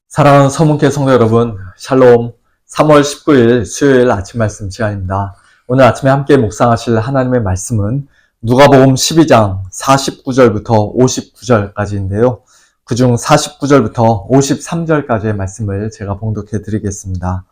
사랑하는 서문교회 성도 여러분, 샬롬. 3월 19일 수요일 아침 말씀 시간입니다. 오늘 아침에 함께 묵상하실 하나님의 말씀은 누가복음 12장 49절부터 59절까지인데요. 그중 49절부터 53절까지의 말씀을 제가 봉독해 드리겠습니다.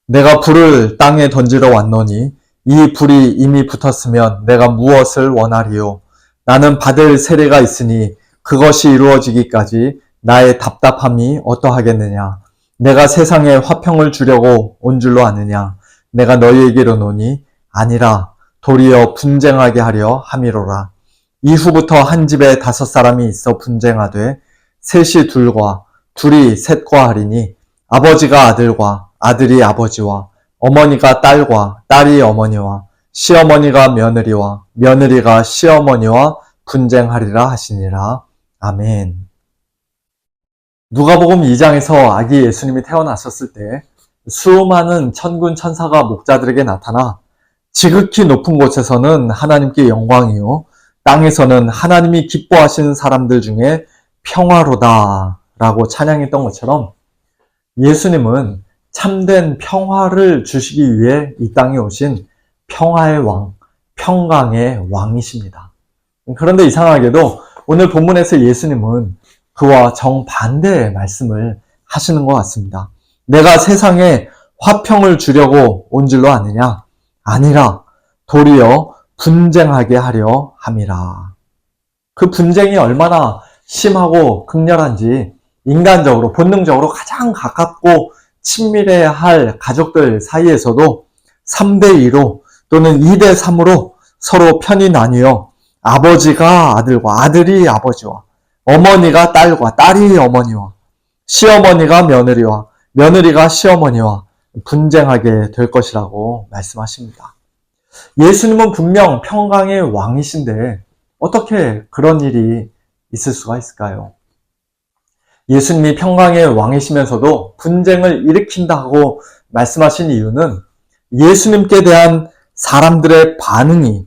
내가 불을 땅에 던지러 왔노니 이 불이 이미 붙었으면 내가 무엇을 원하리요? 나는 받을 세례가 있으니 그것이 이루어지기까지 나의 답답함이 어떠하겠느냐? 내가 세상에 화평을 주려고 온 줄로 아느냐? 내가 너희에게로 노니 아니라 도리어 분쟁하게 하려 함이로라. 이후부터 한 집에 5사람이 있어 분쟁하되 셋이 둘과 둘이 셋과 하리니 아버지가 아들과 아들이 아버지와 어머니가 딸과 딸이 어머니와 시어머니가 며느리와 며느리가 시어머니와 분쟁하리라 하시니라. 아멘. 누가복음 2장에서 아기 예수님이 태어나셨을 때 수많은 천군 천사가 목자들에게 나타나 지극히 높은 곳에서는 하나님께 영광이요 땅에서는 하나님이 기뻐하시는 사람들 중에 평화로다 라고 찬양했던 것처럼 예수님은 참된 평화를 주시기 위해 이 땅에 오신 평화의 왕, 평강의 왕이십니다. 그런데 이상하게도 오늘 본문에서 예수님은 그와 정반대의 말씀을 하시는 것 같습니다. 내가 세상에 화평을 주려고 온 줄로 아느냐? 아니라 도리어 분쟁하게 하려 함이라. 그 분쟁이 얼마나 심하고 극렬한지 인간적으로 본능적으로 가장 가깝고 친밀해야 할 가족들 사이에서도 3대2로 또는 2대3으로 서로 편이 나뉘어 아버지가 아들과 아들이 아버지와 어머니가 딸과 딸이 어머니와 시어머니가 며느리와 며느리가 시어머니와 분쟁하게 될 것이라고 말씀하십니다. 예수님은 분명 평강의 왕이신데 어떻게 그런 일이 있을 수가 있을까요? 예수님이 평강의 왕이시면서도 분쟁을 일으킨다고 말씀하신 이유는 예수님께 대한 사람들의 반응이,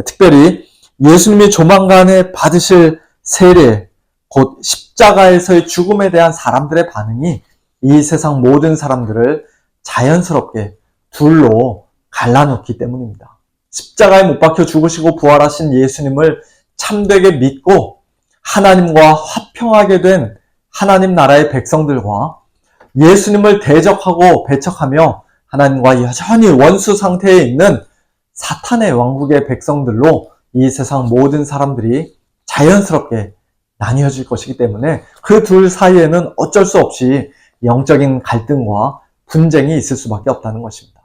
특별히 예수님이 조만간에 받으실 세례, 곧 십자가에서의 죽음에 대한 사람들의 반응이 이 세상 모든 사람들을 자연스럽게 둘로 갈라놓기 때문입니다. 십자가에 못 박혀 죽으시고 부활하신 예수님을 참되게 믿고 하나님과 화평하게 된 하나님 나라의 백성들과 예수님을 대적하고 배척하며 하나님과 여전히 원수 상태에 있는 사탄의 왕국의 백성들로 이 세상 모든 사람들이 자연스럽게 나뉘어질 것이기 때문에 그 둘 사이에는 어쩔 수 없이 영적인 갈등과 분쟁이 있을 수밖에 없다는 것입니다.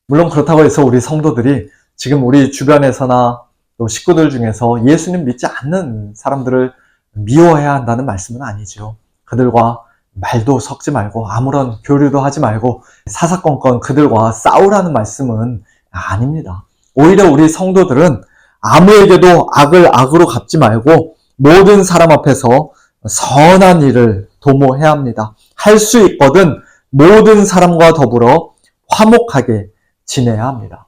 물론 그렇다고 해서 우리 성도들이 지금 우리 주변에서나 또 식구들 중에서 예수님 믿지 않는 사람들을 미워해야 한다는 말씀은 아니죠. 그들과 말도 섞지 말고 아무런 교류도 하지 말고 사사건건 그들과 싸우라는 말씀은 아닙니다. 오히려 우리 성도들은 아무에게도 악을 악으로 갚지 말고 모든 사람 앞에서 선한 일을 도모해야 합니다. 할 수 있거든 모든 사람과 더불어 화목하게 지내야 합니다.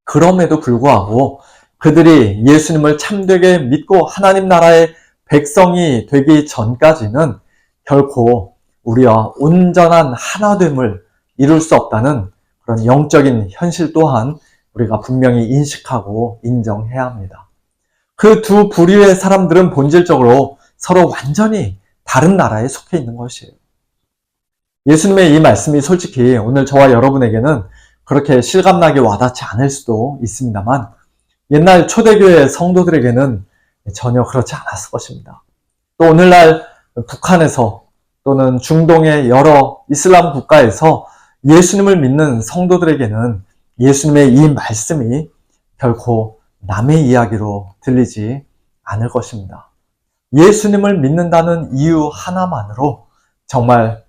그럼에도 불구하고 그들이 예수님을 참되게 믿고 하나님 나라의 백성이 되기 전까지는 결코 우리와 온전한 하나됨을 이룰 수 없다는 그런 영적인 현실 또한 우리가 분명히 인식하고 인정해야 합니다. 그 두 부류의 사람들은 본질적으로 서로 완전히 다른 나라에 속해 있는 것이에요. 예수님의 이 말씀이 솔직히 오늘 저와 여러분에게는 그렇게 실감나게 와닿지 않을 수도 있습니다만 옛날 초대교회 성도들에게는 전혀 그렇지 않았을 것입니다. 또 오늘날 북한에서 또는 중동의 여러 이슬람 국가에서 예수님을 믿는 성도들에게는 예수님의 이 말씀이 결코 남의 이야기로 들리지 않을 것입니다. 예수님을 믿는다는 이유 하나만으로 정말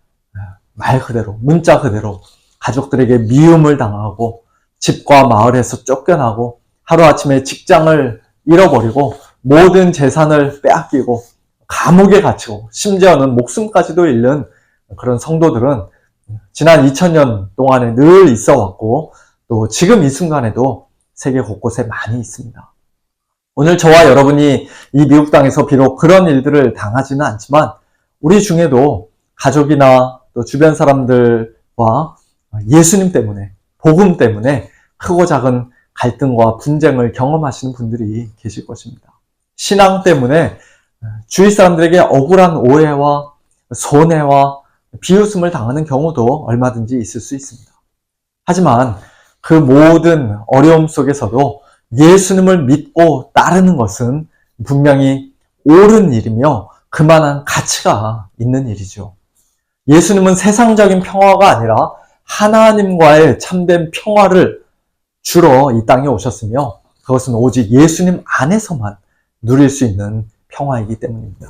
말 그대로, 문자 그대로 가족들에게 미움을 당하고 집과 마을에서 쫓겨나고 하루아침에 직장을 잃어버리고 모든 재산을 빼앗기고 감옥에 갇히고 심지어는 목숨까지도 잃는 그런 성도들은 지난 2000년 동안에 늘 있어 왔고 또 지금 이 순간에도 세계 곳곳에 많이 있습니다. 오늘 저와 여러분이 이 미국 땅에서 비록 그런 일들을 당하지는 않지만 우리 중에도 가족이나 또 주변 사람들과 예수님 때문에, 복음 때문에 크고 작은 갈등과 분쟁을 경험하시는 분들이 계실 것입니다. 신앙 때문에 주위 사람들에게 억울한 오해와 손해와 비웃음을 당하는 경우도 얼마든지 있을 수 있습니다. 하지만 그 모든 어려움 속에서도 예수님을 믿고 따르는 것은 분명히 옳은 일이며 그만한 가치가 있는 일이죠. 예수님은 세상적인 평화가 아니라 하나님과의 참된 평화를 주러 이 땅에 오셨으며 그것은 오직 예수님 안에서만 누릴 수 있는 평화이기 때문입니다.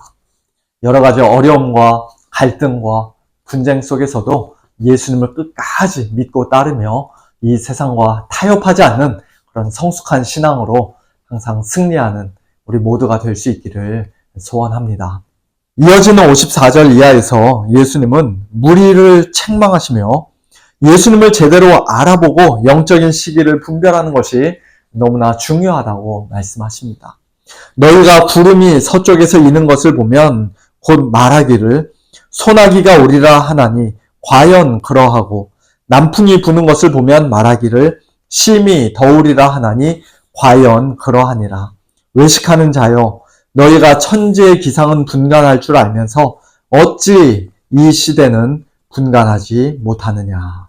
여러 가지 어려움과 갈등과 분쟁 속에서도 예수님을 끝까지 믿고 따르며 이 세상과 타협하지 않는 그런 성숙한 신앙으로 항상 승리하는 우리 모두가 될 수 있기를 소원합니다. 이어지는 54절 이하에서 예수님은 무리를 책망하시며 예수님을 제대로 알아보고 영적인 시기를 분별하는 것이 너무나 중요하다고 말씀하십니다. 너희가 구름이 서쪽에서 이는 것을 보면 곧 말하기를 소나기가 오리라 하나니 과연 그러하고 남풍이 부는 것을 보면 말하기를 심히 더우리라 하나니 과연 그러하니라. 외식하는 자여 너희가 천지의 기상은 분간할 줄 알면서 어찌 이 시대는 분간하지 못하느냐.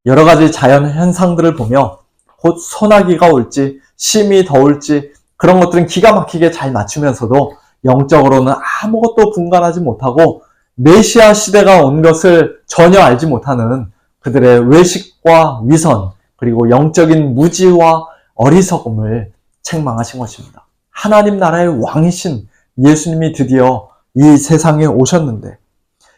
여러 가지 자연 현상들을 보며 곧 소나기가 올지 심히 더울지 그런 것들은 기가 막히게 잘 맞추면서도 영적으로는 아무것도 분간하지 못하고 메시아 시대가 온 것을 전혀 알지 못하는 그들의 외식과 위선 그리고 영적인 무지와 어리석음을 책망하신 것입니다. 하나님 나라의 왕이신 예수님이 드디어 이 세상에 오셨는데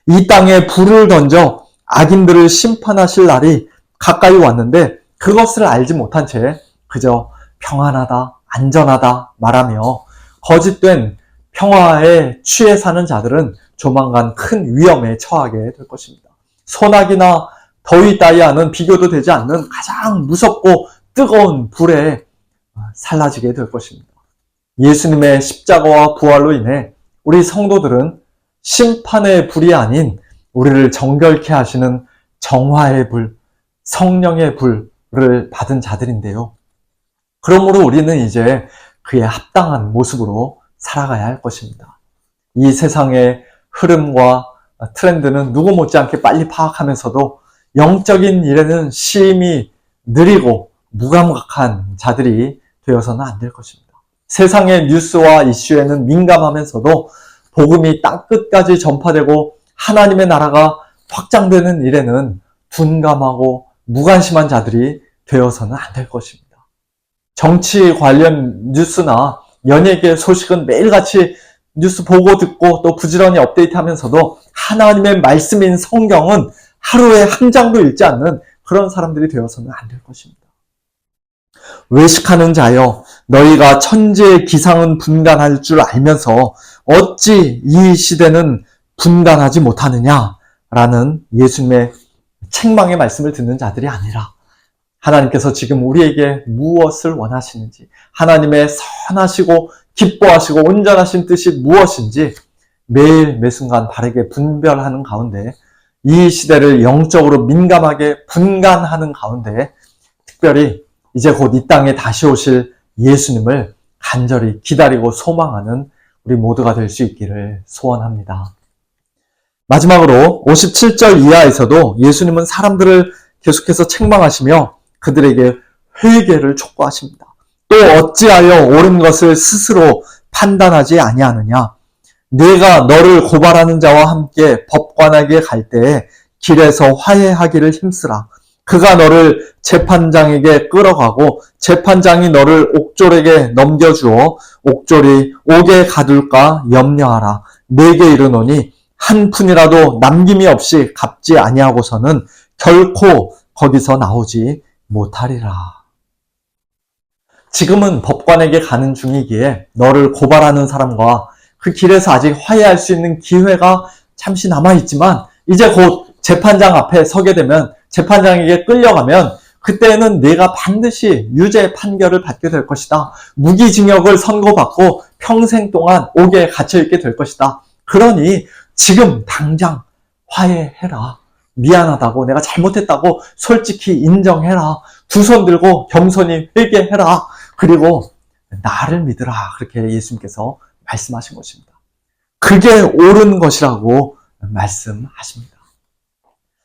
이 땅에 불을 던져 악인들을 심판하실 날이 가까이 왔는데 그것을 알지 못한 채 그저 평안하다, 안전하다 말하며 거짓된 평화에 취해 사는 자들은 조만간 큰 위험에 처하게 될 것입니다. 소나기나 더위 따위와는 비교도 되지 않는 가장 무섭고 뜨거운 불에 살라지게 될 것입니다. 예수님의 십자가와 부활로 인해 우리 성도들은 심판의 불이 아닌 우리를 정결케 하시는 정화의 불, 성령의 불을 받은 자들인데요. 그러므로 우리는 이제 그에 합당한 모습으로 살아가야 할 것입니다. 이 세상의 흐름과 트렌드는 누구 못지않게 빨리 파악하면서도 영적인 일에는 심히 느리고 무감각한 자들이 되어서는 안 될 것입니다. 세상의 뉴스와 이슈에는 민감하면서도 복음이 땅끝까지 전파되고 하나님의 나라가 확장되는 일에는 둔감하고 무관심한 자들이 되어서는 안 될 것입니다. 정치 관련 뉴스나 연예계 소식은 매일같이 뉴스 보고 듣고 또 부지런히 업데이트하면서도 하나님의 말씀인 성경은 하루에 한 장도 읽지 않는 그런 사람들이 되어서는 안 될 것입니다. 외식하는 자여 너희가 천지의 기상은 분간할 줄 알면서 어찌 이 시대는 분간하지 못하느냐라는 예수님의 책망의 말씀을 듣는 자들이 아니라 하나님께서 지금 우리에게 무엇을 원하시는지 하나님의 선하시고 기뻐하시고 온전하신 뜻이 무엇인지 매일 매순간 바르게 분별하는 가운데 이 시대를 영적으로 민감하게 분간하는 가운데 특별히 이제 곧 이 땅에 다시 오실 예수님을 간절히 기다리고 소망하는 우리 모두가 될 수 있기를 소원합니다. 마지막으로 57절 이하에서도 예수님은 사람들을 계속해서 책망하시며 그들에게 회개를 촉구하십니다. 또 어찌하여 옳은 것을 스스로 판단하지 아니하느냐? 네가 너를 고발하는 자와 함께 법관에게 갈 때에 길에서 화해하기를 힘쓰라. 그가 너를 재판장에게 끌어가고 재판장이 너를 옥졸에게 넘겨주어 옥졸이 옥에 가둘까 염려하라. 내게 이르노니 한 푼이라도 남김이 없이 갚지 아니하고서는 결코 거기서 나오지 못하리라. 지금은 법관에게 가는 중이기에 너를 고발하는 사람과 그 길에서 아직 화해할 수 있는 기회가 잠시 남아있지만 이제 곧 재판장 앞에 서게 되면 재판장에게 끌려가면 그때는 네가 반드시 유죄 판결을 받게 될 것이다. 무기징역을 선고받고 평생 동안 옥에 갇혀있게 될 것이다. 그러니 지금 당장 화해해라. 미안하다고, 내가 잘못했다고 솔직히 인정해라. 두 손 들고 겸손히 회개해라. 그리고 나를 믿으라. 그렇게 예수님께서 말씀하신 것입니다. 그게 옳은 것이라고 말씀하십니다.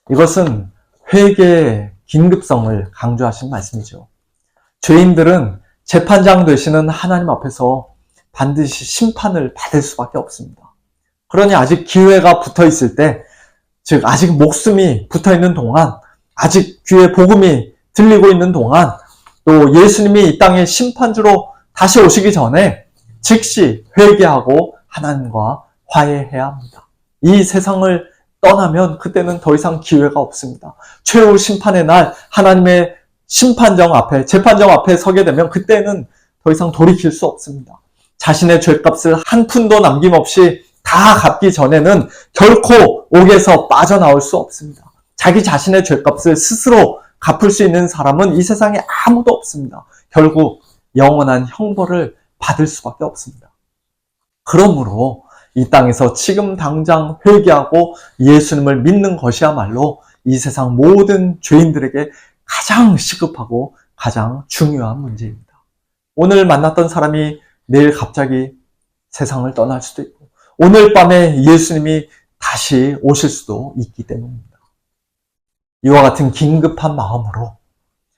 이것은 회개의 긴급성을 강조하신 말씀이죠. 죄인들은 재판장 되시는 하나님 앞에서 반드시 심판을 받을 수밖에 없습니다. 그러니 아직 기회가 붙어 있을 때, 즉 아직 목숨이 붙어 있는 동안, 아직 귀에 복음이 들리고 있는 동안, 또 예수님이 이 땅에 심판주로 다시 오시기 전에 즉시 회개하고 하나님과 화해해야 합니다. 이 세상을 떠나면 그때는 더 이상 기회가 없습니다. 최후 심판의 날 하나님의 심판정 앞에, 재판정 앞에 서게 되면 그때는 더 이상 돌이킬 수 없습니다. 자신의 죄값을 한 푼도 남김없이 다 갚기 전에는 결코 옥에서 빠져나올 수 없습니다. 자기 자신의 죄값을 스스로 갚을 수 있는 사람은 이 세상에 아무도 없습니다. 결국 영원한 형벌을 받을 수밖에 없습니다. 그러므로 이 땅에서 지금 당장 회개하고 예수님을 믿는 것이야말로 이 세상 모든 죄인들에게 가장 시급하고 가장 중요한 문제입니다. 오늘 만났던 사람이 내일 갑자기 세상을 떠날 수도 있고, 오늘 밤에 예수님이 다시 오실 수도 있기 때문입니다. 이와 같은 긴급한 마음으로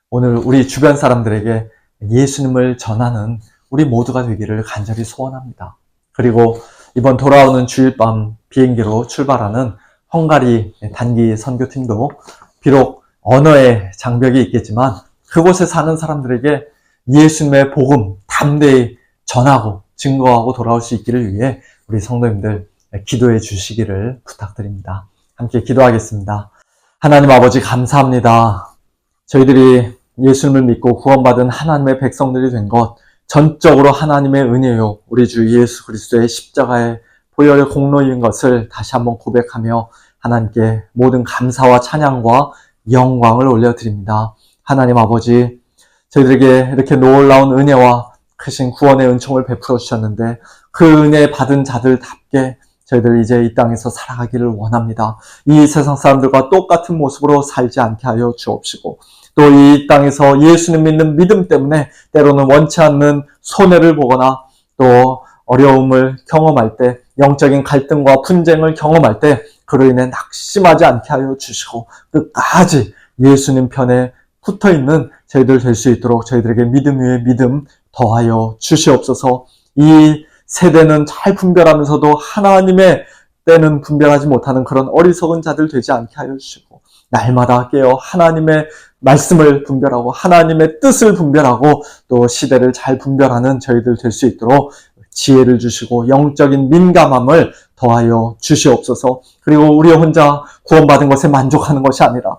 오늘 우리 주변 사람들에게 예수님을 전하는 우리 모두가 되기를 간절히 소원합니다. 그리고 이번 돌아오는 주일 밤 비행기로 출발하는 헝가리 단기 선교팀도 비록 언어의 장벽이 있겠지만 그곳에 사는 사람들에게 예수님의 복음 담대히 전하고 증거하고 돌아올 수 있기를 위해 우리 성도님들 기도해 주시기를 부탁드립니다. 함께 기도하겠습니다. 하나님 아버지 감사합니다. 저희들이 예수님을 믿고 구원받은 하나님의 백성들이 된 것 전적으로 하나님의 은혜요, 우리 주 예수 그리스도의 십자가의 보혈의 공로인 것을 다시 한번 고백하며 하나님께 모든 감사와 찬양과 영광을 올려드립니다. 하나님 아버지, 저희들에게 이렇게 놀라운 은혜와 크신 구원의 은총을 베풀어 주셨는데 그 은혜 받은 자들답게 저희들 이제 이 땅에서 살아가기를 원합니다. 이 세상 사람들과 똑같은 모습으로 살지 않게 하여 주옵시고, 또 이 땅에서 예수님 믿는 믿음 때문에 때로는 원치 않는 손해를 보거나 또 어려움을 경험할 때, 영적인 갈등과 분쟁을 경험할 때 그로 인해 낙심하지 않게 하여 주시고 끝까지 예수님 편에 붙어있는 저희들 될 수 있도록 저희들에게 믿음 위에 믿음 더하여 주시옵소서. 이 세대는 잘 분별하면서도 하나님의 때는 분별하지 못하는 그런 어리석은 자들 되지 않게 하여 주시고, 날마다 깨어 하나님의 말씀을 분별하고 하나님의 뜻을 분별하고 또 시대를 잘 분별하는 저희들 될 수 있도록 지혜를 주시고 영적인 민감함을 더하여 주시옵소서. 그리고 우리 혼자 구원받은 것에 만족하는 것이 아니라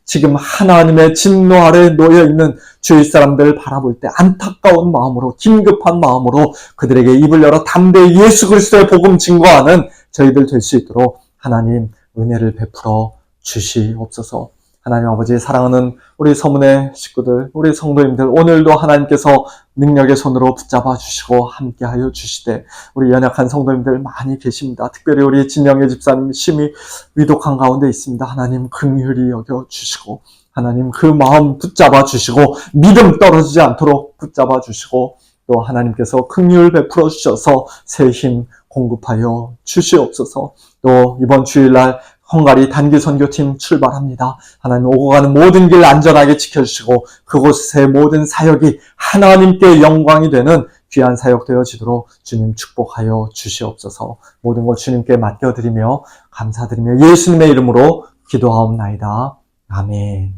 지금 하나님의 진노 아래 놓여있는 주위 사람들을 바라볼 때 안타까운 마음으로, 긴급한 마음으로 그들에게 입을 열어 담대히 예수 그리스도의 복음 증거하는 저희들 될 수 있도록 하나님 은혜를 베풀어 주시옵소서. 하나님 아버지, 사랑하는 우리 서문의 식구들, 우리 성도님들, 오늘도 하나님께서 능력의 손으로 붙잡아 주시고 함께하여 주시되 우리 연약한 성도님들 많이 계십니다. 특별히 우리 진영의 집사님 심히 위독한 가운데 있습니다. 하나님 긍휼히 여겨 주시고 하나님 그 마음 붙잡아 주시고 믿음 떨어지지 않도록 붙잡아 주시고 또 하나님께서 긍휼 베풀어 주셔서 새 힘 공급하여 주시옵소서. 또 이번 주일날 헝가리 단기 선교팀 출발합니다. 하나님 오고 가는 모든 길 안전하게 지켜주시고 그곳의 모든 사역이 하나님께 영광이 되는 귀한 사역 되어지도록 주님 축복하여 주시옵소서. 모든 것 주님께 맡겨드리며 감사드리며 예수님의 이름으로 기도하옵나이다. 아멘.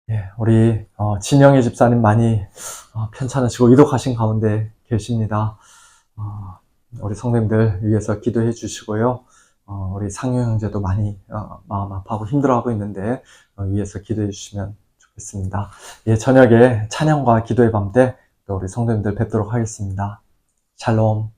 예, 우리 진영의 집사님 많이 편찮으시고 위독하신 가운데 계십니다. 우리 성도님들 위해서 기도해 주시고요. 우리 상효 형제도 많이 마음 아파하고 힘들어하고 있는데 위해서 기도해 주시면 좋겠습니다. 예, 저녁에 찬양과 기도의 밤 때 또 우리 성도님들 뵙도록 하겠습니다. 샬롬.